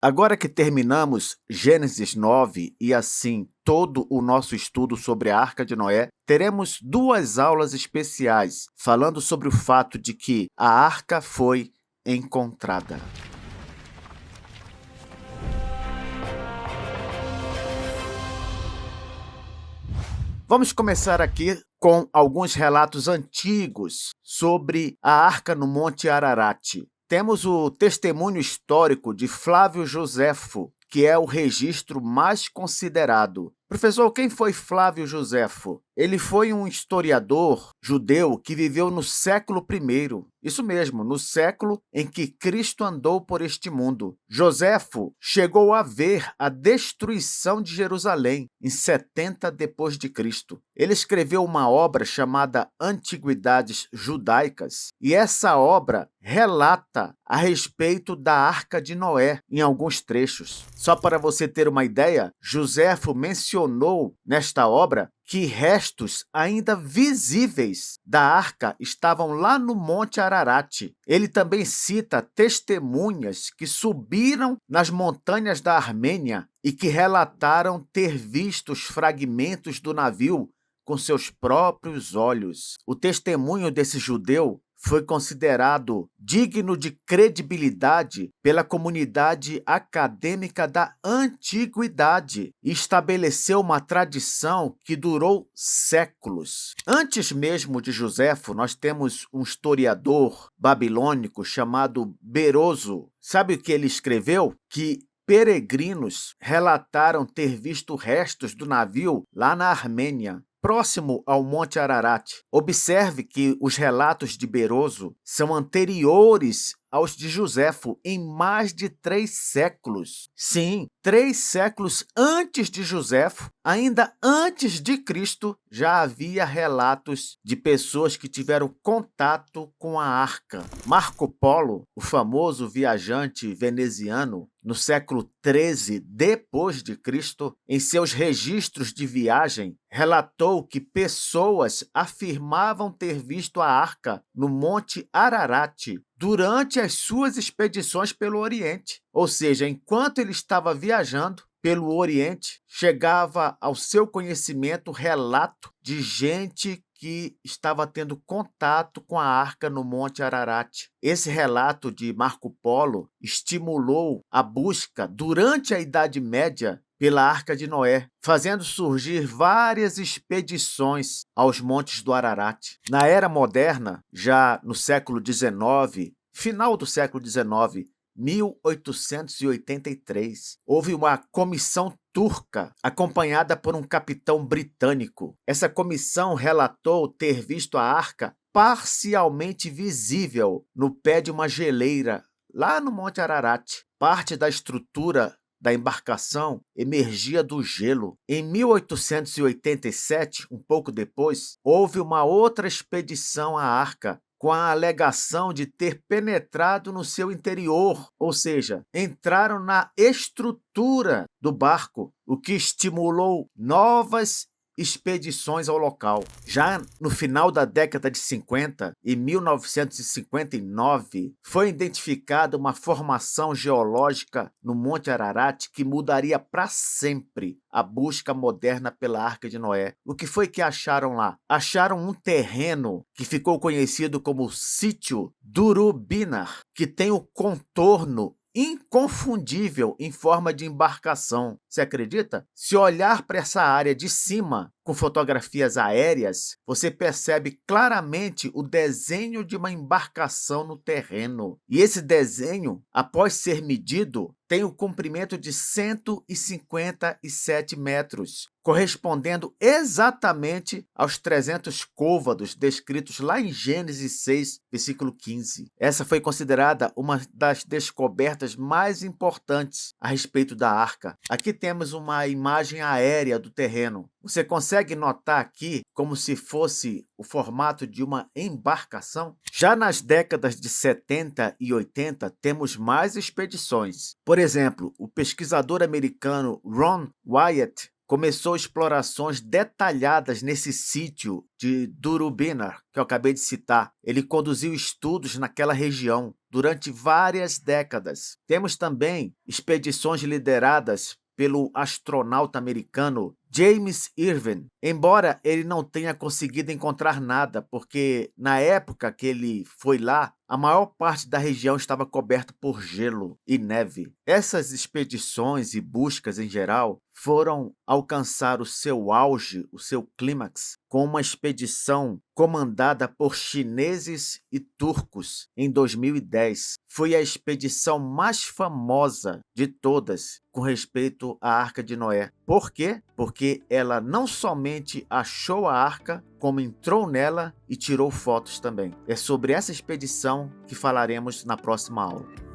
Agora que terminamos Gênesis 9 e assim todo o nosso estudo sobre a Arca de Noé, teremos duas aulas especiais falando sobre o fato de que a arca foi encontrada. Vamos começar aqui com alguns relatos antigos sobre a arca no Monte Ararat. Temos o testemunho histórico de Flávio Joséfo, que é o registro mais considerado. Professor, quem foi Flávio Joséfo? Ele foi um historiador judeu que viveu no século I. Isso mesmo, no século em que Cristo andou por este mundo. Joséfo chegou a ver a destruição de Jerusalém em 70 depois de Cristo. Ele escreveu uma obra chamada Antiguidades Judaicas, e essa obra relata a respeito da Arca de Noé em alguns trechos. Só para você ter uma ideia, Joséfo mencionou nesta obra que restos ainda visíveis da arca estavam lá no Monte Ararat. Ele também cita testemunhas que subiram nas montanhas da Armênia e que relataram ter visto os fragmentos do navio com seus próprios olhos. O testemunho desse judeu foi considerado digno de credibilidade pela comunidade acadêmica da antiguidade e estabeleceu uma tradição que durou séculos. Antes mesmo de Joséfo, nós temos um historiador babilônico chamado Beroso. Sabe o que ele escreveu? Que peregrinos relataram ter visto restos do navio lá na Armênia, próximo ao Monte Ararat. Observe que os relatos de Beroso são anteriores aos de Joséfo em mais de 3 séculos. Sim, 3 séculos antes de Joséfo, ainda antes de Cristo, já havia relatos de pessoas que tiveram contato com a arca. Marco Polo, o famoso viajante veneziano, no século 13 depois de Cristo, em seus registros de viagem, relatou que pessoas afirmavam ter visto a arca no Monte Ararat durante as suas expedições pelo Oriente. Ou seja, enquanto ele estava viajando pelo Oriente, chegava ao seu conhecimento relato de gente que estava tendo contato com a arca no Monte Ararat. Esse relato de Marco Polo estimulou a busca durante a Idade Média pela Arca de Noé, fazendo surgir várias expedições aos montes do Ararat. Na era moderna, já no século XIX, final do século XIX, 1883, houve uma comissão turca, acompanhada por um capitão britânico. Essa comissão relatou ter visto a arca parcialmente visível no pé de uma geleira, lá no Monte Ararat. Parte da estrutura da embarcação emergia do gelo. Em 1887, um pouco depois, houve uma outra expedição à arca, com a alegação de ter penetrado no seu interior, ou seja, entraram na estrutura do barco, o que estimulou novas expedições ao local. Já no final da década de 50, em 1959, foi identificada uma formação geológica no Monte Ararat que mudaria para sempre a busca moderna pela Arca de Noé. O que foi que acharam lá? Acharam um terreno que ficou conhecido como Sítio Durubinar, que tem o contorno inconfundível em forma de embarcação. Você acredita? Se olhar para essa área de cima, com fotografias aéreas, você percebe claramente o desenho de uma embarcação no terreno. E esse desenho, após ser medido, tem o comprimento de 157 metros, correspondendo exatamente aos 300 côvados descritos lá em Gênesis 6, versículo 15. Essa foi considerada uma das descobertas mais importantes a respeito da arca. Aqui temos uma imagem aérea do terreno. Você consegue notar aqui como se fosse o formato de uma embarcação? Já nas décadas de 70 e 80, temos mais expedições. Por exemplo, o pesquisador americano Ron Wyatt começou explorações detalhadas nesse sítio de Durubinar, que eu acabei de citar. Ele conduziu estudos naquela região. durante várias décadas. Temos também expedições lideradas pelo astronauta americano James Irwin, embora ele não tenha conseguido encontrar nada, porque na época que ele foi lá, a maior parte da região estava coberta por gelo e neve. Essas expedições e buscas em geral foram alcançar o seu auge, o seu clímax, com uma expedição comandada por chineses e turcos em 2010. Foi a expedição mais famosa de todas com respeito à Arca de Noé. Por quê? Porque ela não somente achou a arca, como entrou nela e tirou fotos também. É sobre essa expedição que falaremos na próxima aula.